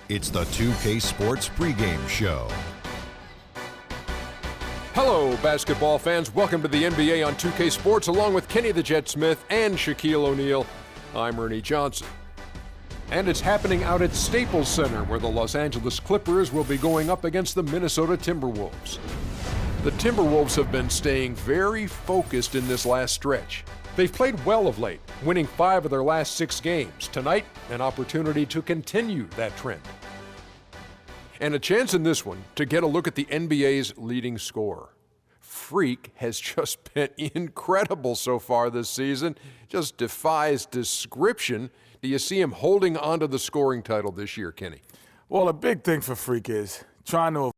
It's the 2K Sports pregame show. Hello, basketball fans. Welcome to the NBA on 2K Sports, along with Kenny the Jet Smith and Shaquille O'Neal. I'm Ernie Johnson. And it's happening out at Staples Center, where the Los Angeles Clippers will be going up against the Minnesota Timberwolves. The Timberwolves have been staying very focused in this last stretch. They've played well of late, winning 5 of their last 6 games. Tonight, an opportunity to continue that trend. And a chance in this one to get a look at the NBA's leading scorer. Freak has just been incredible so far this season. Just defies description. Do you see him holding on to the scoring title this year, Kenny? Well, a big thing for Freak is trying to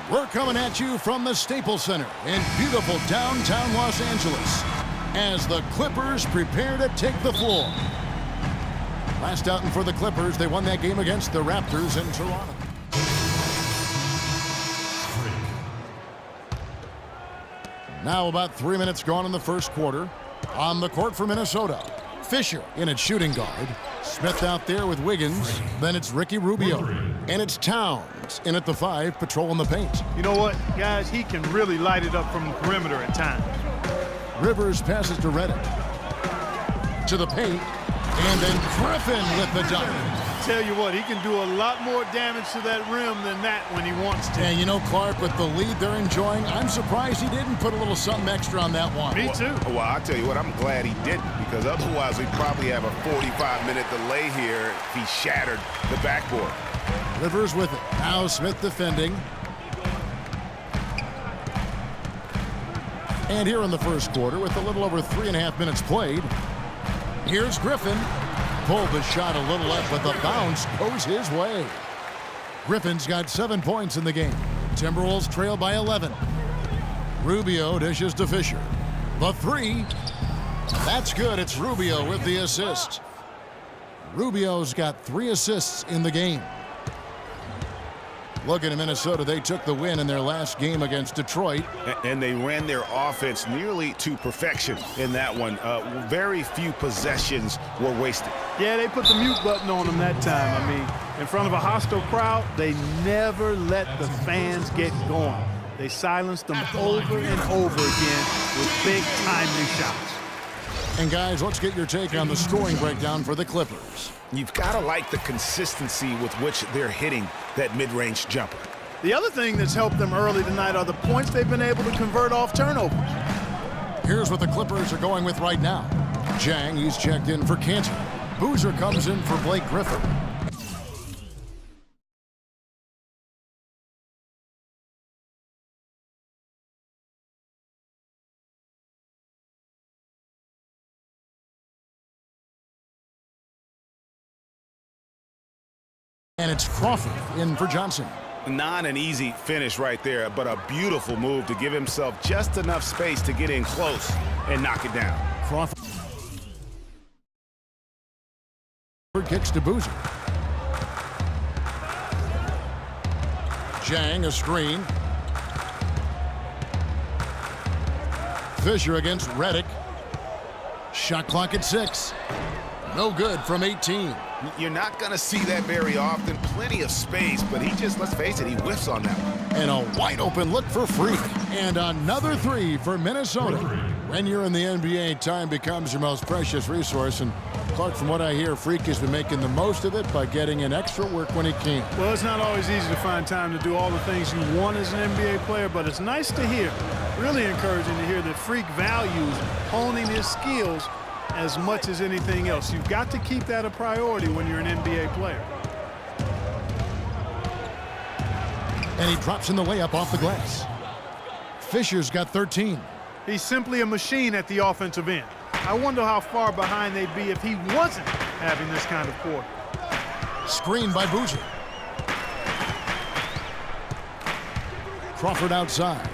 We're coming at you from the Staples Center in beautiful downtown Los Angeles as the Clippers prepare to take the floor. Last outing for the Clippers, they won that game against the Raptors in Toronto. Now about 3 minutes gone in the first quarter. On the court for Minnesota, Fisher in at shooting guard. Smith out there with Wiggins. Then it's Ricky Rubio. And it's Towns in at the 5, patrolling the paint. You know what, guys? He can really light it up from the perimeter at times. Rivers passes to Redick. To the paint. And then Griffin with the dunk. Tell you what, he can do a lot more damage to that rim than that when he wants to. And you know, Clark, with the lead they're enjoying, I'm surprised he didn't put a little something extra on that one. Me too. Well, I'll tell you what, I'm glad he didn't, because otherwise we'd probably have a 45-minute delay here if he shattered the backboard. Rivers with it. Now Smith defending. And here in the first quarter, with a little over 3.5 minutes played, here's Griffin. Pulled the shot a little left, but the bounce goes his way. Griffin's got 7 points in the game. Timberwolves trail by 11. Rubio dishes to Fisher. The 3. That's good. It's Rubio with the assist. Rubio's got 3 assists in the game. Looking at Minnesota, they took the win in their last game against Detroit. And they ran their offense nearly to perfection in that one. Very few possessions were wasted. Yeah, they put the mute button on him that time. I mean, in front of a hostile crowd, they never let the fans get going. They silenced them over and over again with big, timely shots. And guys, let's get your take on the scoring breakdown for the Clippers. You've got to like the consistency with which they're hitting that mid-range jumper. The other thing that's helped them early tonight are the points they've been able to convert off turnovers. Here's what the Clippers are going with right now. Jang, he's checked in for Cantor. Boozer comes in for Blake Griffin. And it's Crawford in for Johnson. Not an easy finish right there, but a beautiful move to give himself just enough space to get in close and knock it down. Crawford kicks to Boozer. Jang a screen. Fisher against Redick. Shot clock at 6. No good from 18. You're not going to see that very often. Plenty of space, but he just, let's face it, he whiffs on that one. And a wide open look for Freak. And another 3 for Minnesota. When you're in the NBA, time becomes your most precious resource. And Clark, from what I hear, Freak has been making the most of it by getting in extra work when he can. Well, it's not always easy to find time to do all the things you want as an NBA player, but it's nice to hear, really encouraging to hear that Freak values honing his skills as much as anything else. You've got to keep that a priority when you're an NBA player. And he drops in the layup off the glass. Fisher's got 13. He's simply a machine at the offensive end. I wonder how far behind they'd be if he wasn't having this kind of quarter. Screen by Boozer. Crawford outside.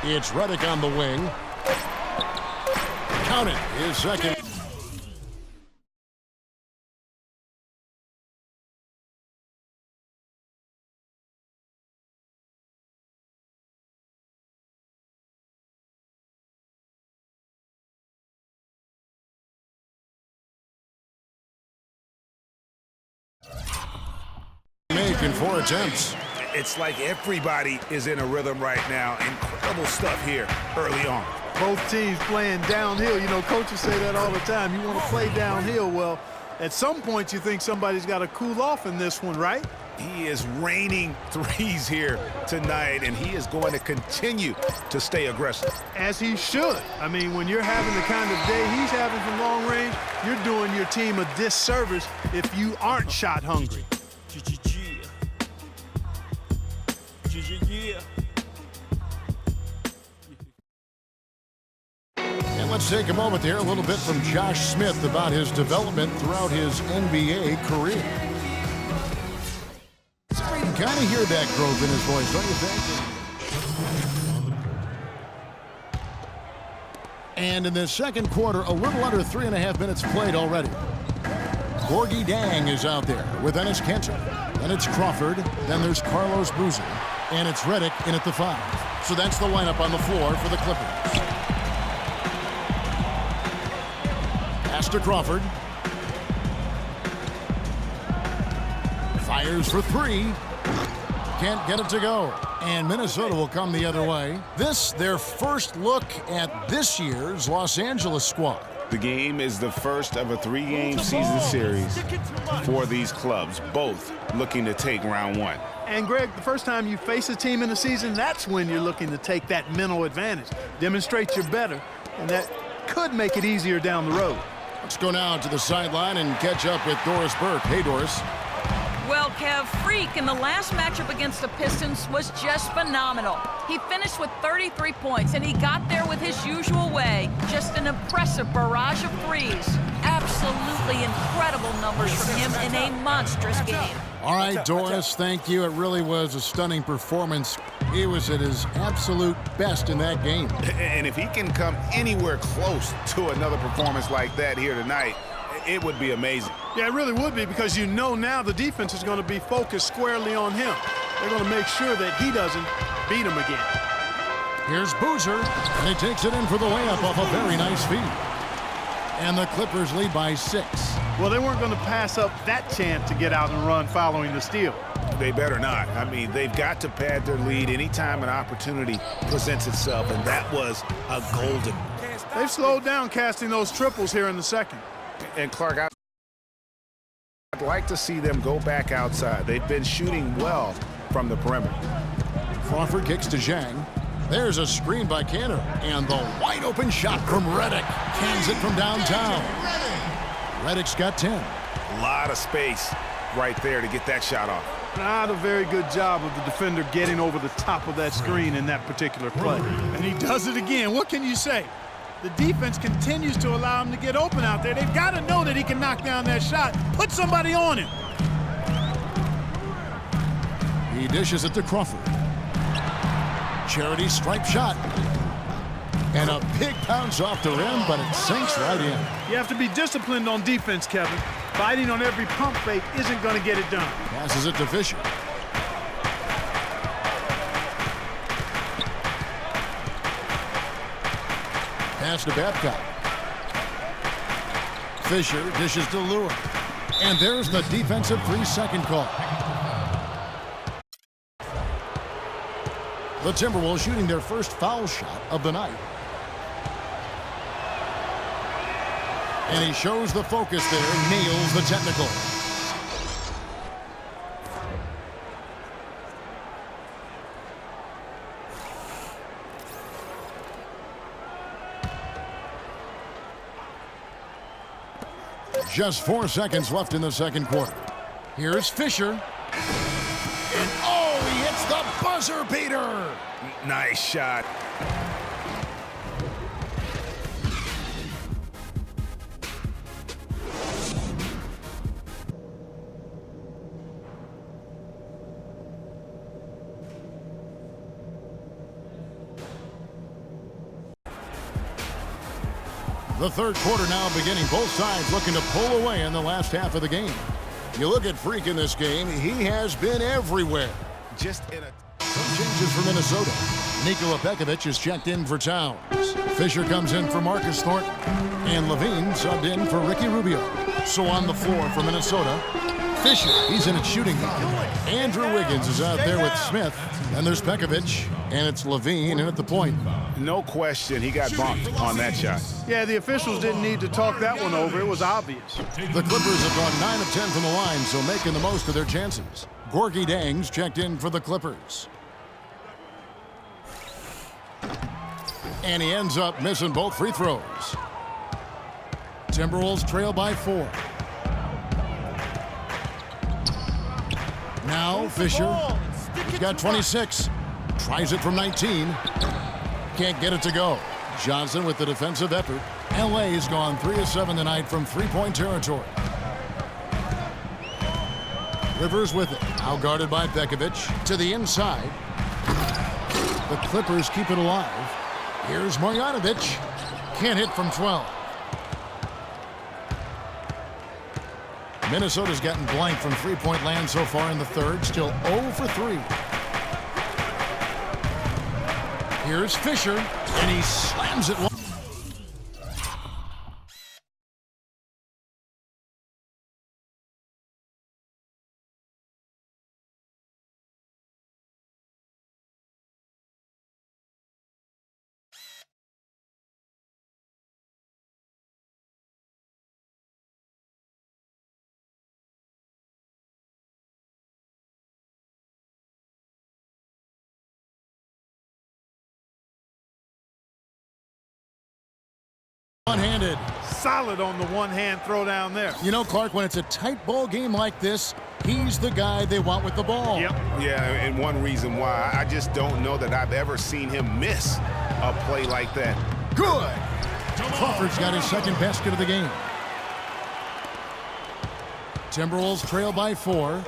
It's Redick on the wing. Count it, his second. in 4 attempts. It's like everybody is in a rhythm right now. Incredible stuff here early on. Both teams playing downhill. You know, coaches say that all the time. You want to play downhill. Well, at some point you think somebody's got to cool off in this one, right? He is raining threes here tonight, and he is going to continue to stay aggressive. As he should. I mean, when you're having the kind of day he's having from long range, you're doing your team a disservice if you aren't shot hungry. And let's take a moment to hear a little bit from Josh Smith about his development throughout his NBA career. You kind of hear that growth in his voice, don't you think? And in the second quarter, a little under 3.5 minutes played already. Gorgui Dieng is out there with Enes Kanter. Then it's Crawford. Then there's Carlos Boozer. And it's Redick in at the 5. So that's the lineup on the floor for the Clippers. Pass to Crawford. Fires for 3. Can't get it to go. And Minnesota will come the other way. This, their first look at this year's Los Angeles squad. The game is the first of a 3-game season series for these clubs, both looking to take round 1. And, Greg, the first time you face a team in the season, that's when you're looking to take that mental advantage. Demonstrate you're better, and that could make it easier down the road. Let's go now to the sideline and catch up with Doris Burke. Hey, Doris. Well, Kev, Freak in the last matchup against the Pistons was just phenomenal. He finished with 33 points, and he got there with his usual way. Just an impressive barrage of threes. Absolutely incredible numbers from him in a monstrous game. All right, Doris, thank you. It really was a stunning performance. He was at his absolute best in that game. And if he can come anywhere close to another performance like that here tonight, it would be amazing. Yeah, it really would be, because you know now the defense is going to be focused squarely on him. They're going to make sure that he doesn't beat him again. Here's Boozer, and he takes it in for the layup off a very nice feed. And the Clippers lead by 6. Well, they weren't going to pass up that chance to get out and run following the steal. They better not. I mean, they've got to pad their lead anytime an opportunity presents itself, and that was a golden. They've slowed down casting those triples here in the second. And Clark, I'd like to see them go back outside. They've been shooting well from the perimeter. Crawford kicks to Zhang. There's a screen by Kanter. And the wide open shot from Redick. Cans it from downtown. Redick's got 10. A lot of space right there to get that shot off. Not a very good job of the defender getting over the top of that screen in that particular play. And he does it again. What can you say? The defense continues to allow him to get open out there. They've got to know that he can knock down that shot. Put somebody on him. He dishes it to Crawford. Charity stripe shot. And a big bounce off the rim, but it sinks right in. You have to be disciplined on defense, Kevin. Fighting on every pump fake isn't going to get it done. Passes it to Fisher. Pass to Babcock. Fisher dishes to Lewis. And there's the defensive 3-second call. The Timberwolves shooting their first foul shot of the night. And he shows the focus there, nails the technical. Just 4 seconds left in the second quarter. Here's Fisher. And oh, he hits the buzzer beater. Nice shot. The third quarter now beginning. Both sides looking to pull away in the last half of the game. You look at Freak in this game, he has been everywhere. Just in a... Some changes for Minnesota. Nikola Pekovic is checked in for Towns. Fisher comes in for Marcus Thornton. And Levine subbed in for Ricky Rubio. So on the floor for Minnesota, Fisher, he's in it shooting. Andrew Wiggins is out there with Smith. And there's Pekovic, and it's Levine in at the point. No question, he got bumped on that shot. Yeah, the officials didn't need to talk that one over. It was obvious. The Clippers have gone 9 of 10 from the line, so making the most of their chances. Gorgui Dieng's checked in for the Clippers. And he ends up missing both free throws. Timberwolves trail by 4. Now Fisher. He's got 26. Tries it from 19. Can't get it to go. Johnson with the defensive effort. LA's gone 3 of 7 tonight from three-point territory. Rivers with it. Now guarded by Pekovic. To the inside. The Clippers keep it alive. Here's Marjanovic. Can't hit from 12. Minnesota's gotten blank from three-point land so far in the third. Still 0 for 3. Here's Fisher, and he slams it. One-handed. Solid on the one-hand throw down there. You know, Clark, when it's a tight ball game like this, he's the guy they want with the ball. Yep. Yeah, and one reason why, I just don't know that I've ever seen him miss a play like that. Good. Crawford's got his second basket of the game. Timberwolves trail by 4.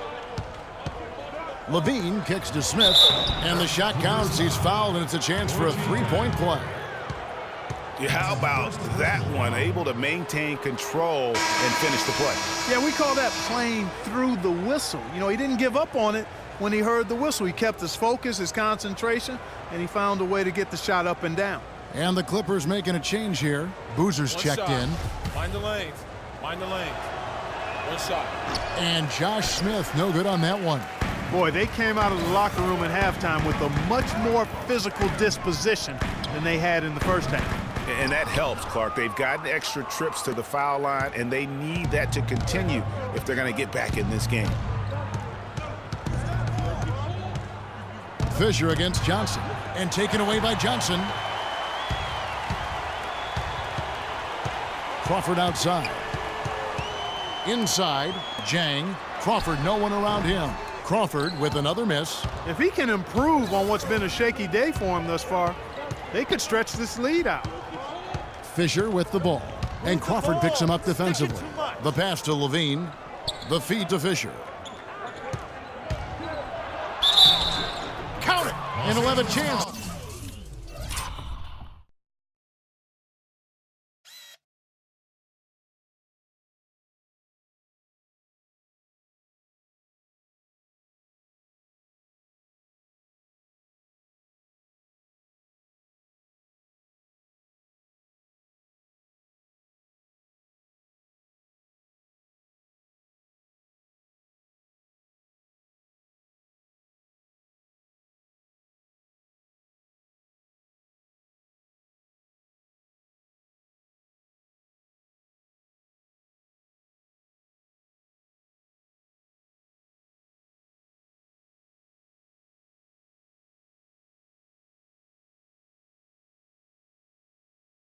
Levine kicks to Smith, and the shot counts. He's fouled, and it's a chance for a three-point play. Yeah, how about that one? Able to maintain control and finish the play. Yeah, we call that playing through the whistle. You know, he didn't give up on it when he heard the whistle. He kept his focus, his concentration, and he found a way to get the shot up and down. And the Clippers making a change here. Boozer's checked in. Mind the lanes. Mind the lanes. One shot. And Josh Smith, no good on that one. Boy, they came out of the locker room at halftime with a much more physical disposition than they had in the first half. And that helps, Clark. They've gotten extra trips to the foul line, and they need that to continue if they're going to get back in this game. Fisher against Johnson, and taken away by Johnson. Crawford outside. Inside, Jang. Crawford, no one around him. Crawford with another miss. If he can improve on what's been a shaky day for him thus far, they could stretch this lead out. Fisher with the ball, and Crawford picks him up defensively. The pass to Levine, the feed to Fisher. Count it, and he'll have a chance.